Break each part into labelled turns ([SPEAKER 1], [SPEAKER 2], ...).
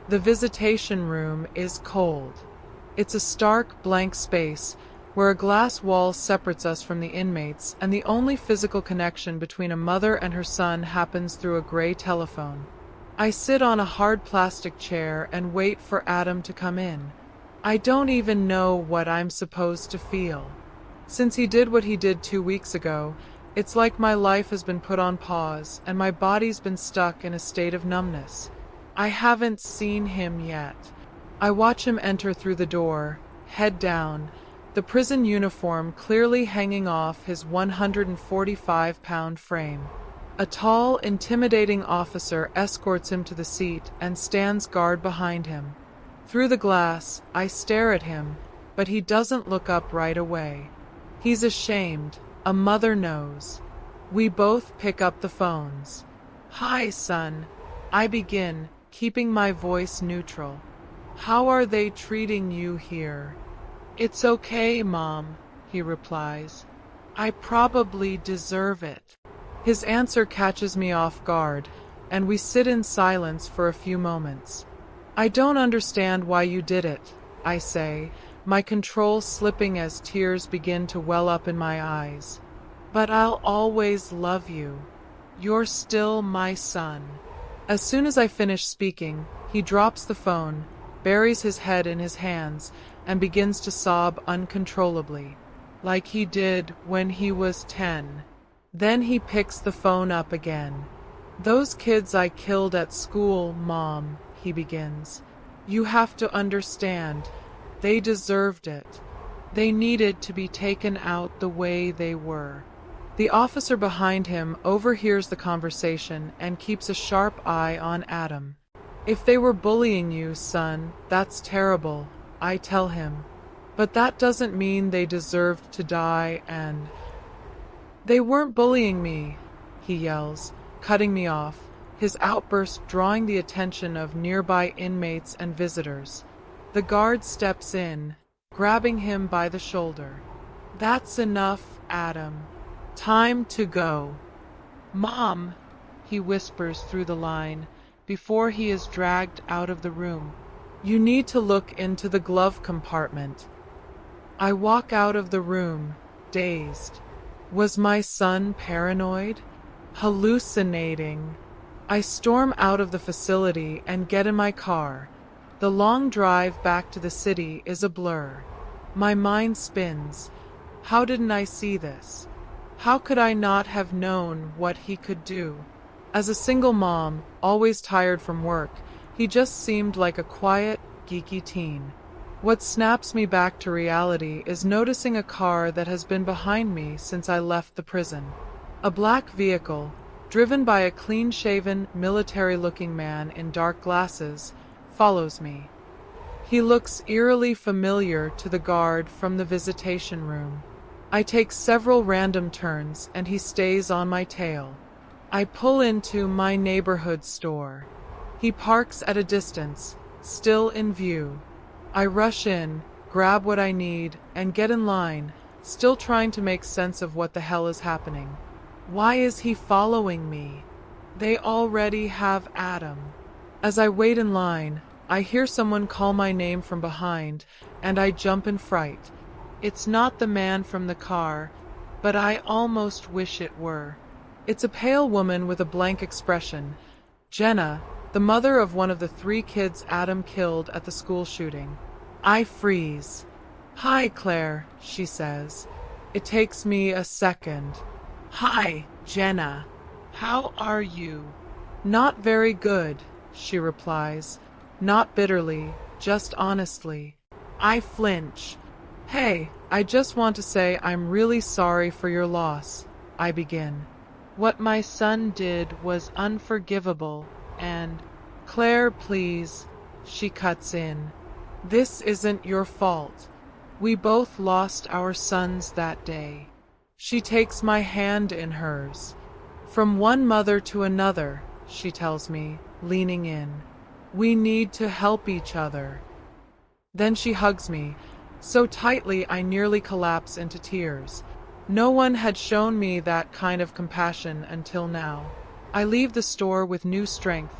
[SPEAKER 1] The visitation room is cold. It's a stark, blank space where a glass wall separates us from the inmates, and the only physical connection between a mother and her son happens through a gray telephone. I sit on a hard plastic chair and wait for Adam to come in. I don't even know what I'm supposed to feel. Since he did what he did 2 weeks ago, it's like my life has been put on pause and my body's been stuck in a state of numbness. I haven't seen him yet. I watch him enter through the door, head down, the prison uniform clearly hanging off his 145-pound frame. A tall, intimidating officer escorts him to the seat and stands guard behind him. Through the glass, I stare at him, but he doesn't look up right away. He's ashamed. A mother knows. We both pick up the phones. "Hi, son," I begin, keeping my voice neutral. "How are they treating you here?" "It's okay, Mom," he replies. "I probably deserve it." His answer catches me off guard, and we sit in silence for a few moments. "I don't understand why you did it," I say, my control slipping as tears begin to well up in my eyes. "But I'll always love you. You're still my son." As soon as I finish speaking, he drops the phone, buries his head in his hands, and begins to sob uncontrollably, like he did when he was 10. Then he picks the phone up again. "Those kids I killed at school, Mom," he begins. "You have to understand. They deserved it. They needed to be taken out the way they were." The officer behind him overhears the conversation and keeps a sharp eye on Adam. "If they were bullying you, son, that's terrible," I tell him. "But that doesn't mean they deserved to die and—" "They weren't bullying me," he yells, cutting me off, his outburst drawing the attention of nearby inmates and visitors. The guard steps in, grabbing him by the shoulder. "That's enough, Adam. Time to go." "Mom," he whispers through the line, before he is dragged out of the room. "You need to look into the glove compartment." I walk out of the room, dazed. Was my son paranoid? Hallucinating? I storm out of the facility and get in my car. The long drive back to the city is a blur. My mind spins. How didn't I see this? How could I not have known what he could do? As a single mom, always tired from work, he just seemed like a quiet, geeky teen. What snaps me back to reality is noticing a car that has been behind me since I left the prison. A black vehicle, driven by a clean-shaven, military-looking man in dark glasses, follows me. He looks eerily familiar to the guard from the visitation room. I take several random turns and he stays on my tail. I pull into my neighborhood store. He parks at a distance, still in view. I rush in, grab what I need, and get in line, still trying to make sense of what the hell is happening. Why is he following me? They already have Adam. As I wait in line, I hear someone call my name from behind, and I jump in fright. It's not the man from the car, but I almost wish it were. It's a pale woman with a blank expression. Jenna, the mother of one of the 3 kids Adam killed at the school shooting. I freeze. "Hi, Claire," she says. It takes me a second. "Hi, Jenna. How are you?" "Not very good," she replies. Not bitterly, just honestly. I flinch. "Hey, I just want to say I'm really sorry for your loss," I begin. "What my son did was unforgivable, and—" "Claire, please," she cuts in. "This isn't your fault. We both lost our sons that day." She takes my hand in hers. "From one mother to another," she tells me, leaning in. "We need to help each other." Then she hugs me, so tightly I nearly collapse into tears. No one had shown me that kind of compassion until now. I leave the store with new strength,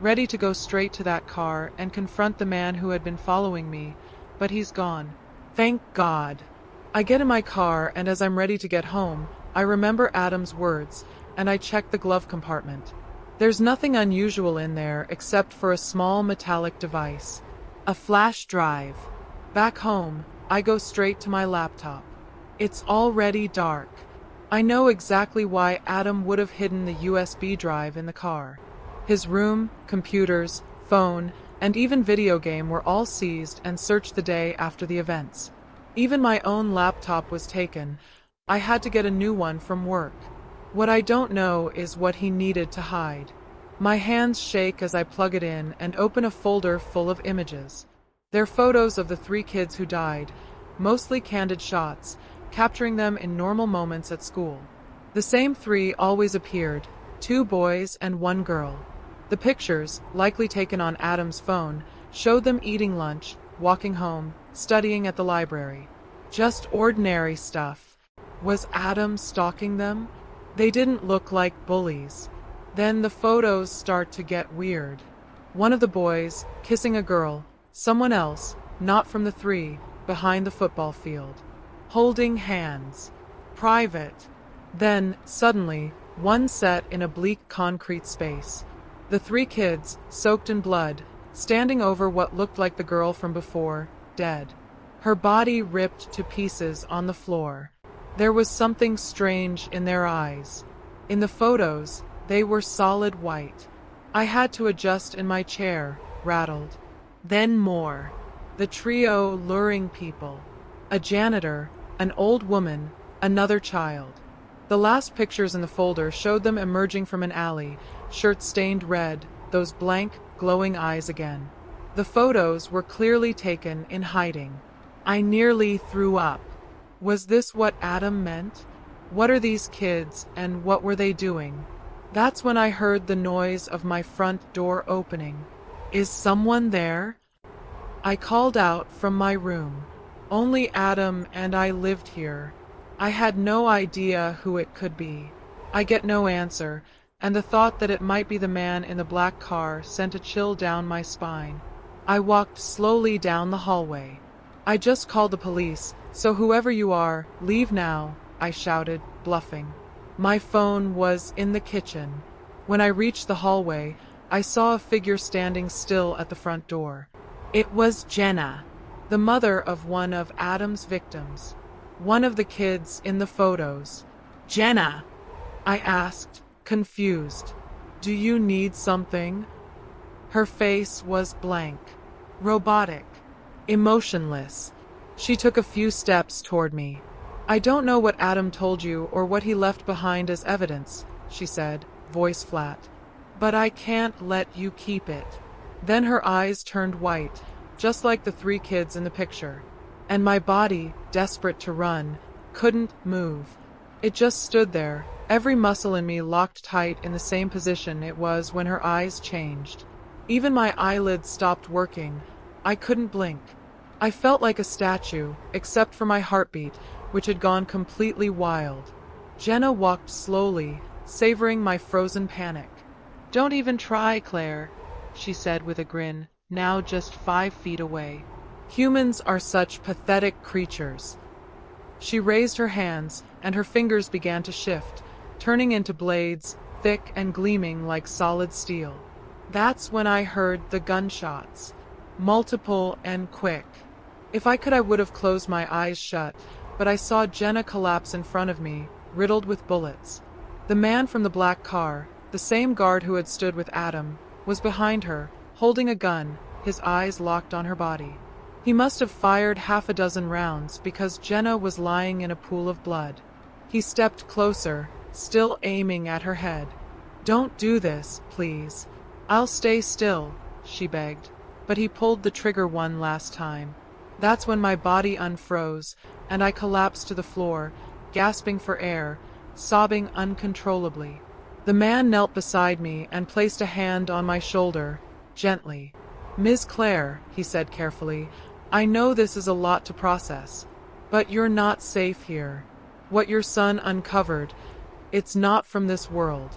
[SPEAKER 1] ready to go straight to that car and confront the man who had been following me, but he's gone. Thank God. I get in my car, and as I'm ready to get home, I remember Adam's words, and I check the glove compartment. There's nothing unusual in there except for a small metallic device. A flash drive. Back home, I go straight to my laptop. It's already dark. I know exactly why Adam would have hidden the USB drive in the car. His room, computers, phone, and even video game were all seized and searched the day after the events. Even my own laptop was taken. I had to get a new one from work. What I don't know is what he needed to hide. My hands shake as I plug it in and open a folder full of images. They're photos of the 3 kids who died, mostly candid shots, capturing them in normal moments at school. The same 3 always appeared, 2 boys and 1 girl. The pictures, likely taken on Adam's phone, showed them eating lunch, walking home, studying at the library. Just ordinary stuff. Was Adam stalking them? They didn't look like bullies. Then the photos start to get weird. One of the boys, kissing a girl, someone else, not from the 3, behind the football field. Holding hands. Private. Then, suddenly, one set in a bleak concrete space. The 3 kids, soaked in blood, standing over what looked like the girl from before, dead. Her body ripped to pieces on the floor. There was something strange in their eyes. In the photos, they were solid white. I had to adjust in my chair, rattled. Then more. The trio luring people. A janitor, an old woman, another child. The last pictures in the folder showed them emerging from an alley, shirts stained red, those blank, glowing eyes again. The photos were clearly taken in hiding. I nearly threw up. Was this what Adam meant? What are these kids, and what were they doing? That's when I heard the noise of my front door opening. Is someone there? I called out from my room. Only Adam and I lived here. I had no idea who it could be. I get no answer, and the thought that it might be the man in the black car sent a chill down my spine. I walked slowly down the hallway. I just called the police, so whoever you are, leave now, I shouted, bluffing. My phone was in the kitchen. When I reached the hallway, I saw a figure standing still at the front door. It was Jenna, the mother of one of Adam's victims. One of the kids in the photos. Jenna, I asked, confused. Do you need something? Her face was blank, robotic, emotionless. She took a few steps toward me. I don't know what Adam told you or what he left behind as evidence, she said, voice flat. But I can't let you keep it. Then her eyes turned white, just like the 3 kids in the picture. And my body, desperate to run, couldn't move. It just stood there, every muscle in me locked tight in the same position it was when her eyes changed. Even my eyelids stopped working. I couldn't blink. I felt like a statue, except for my heartbeat, which had gone completely wild. Jenna walked slowly, savoring my frozen panic. Don't even try, Claire, she said with a grin, now just 5 feet away. Humans are such pathetic creatures. She raised her hands, and her fingers began to shift, turning into blades, thick and gleaming like solid steel. That's when I heard the gunshots. Multiple and quick. If I could, I would have closed my eyes shut, but I saw Jenna collapse in front of me, riddled with bullets. The man from the black car, the same guard who had stood with Adam, was behind her, holding a gun, his eyes locked on her body. He must have fired 6 rounds because Jenna was lying in a pool of blood. He stepped closer, still aiming at her head. Don't do this, please. I'll stay still, she begged, but he pulled the trigger one last time. That's when my body unfroze, and I collapsed to the floor, gasping for air, sobbing uncontrollably. The man knelt beside me and placed a hand on my shoulder, gently. Ms. Claire, he said carefully, I know this is a lot to process, but you're not safe here. What your son uncovered, it's not from this world.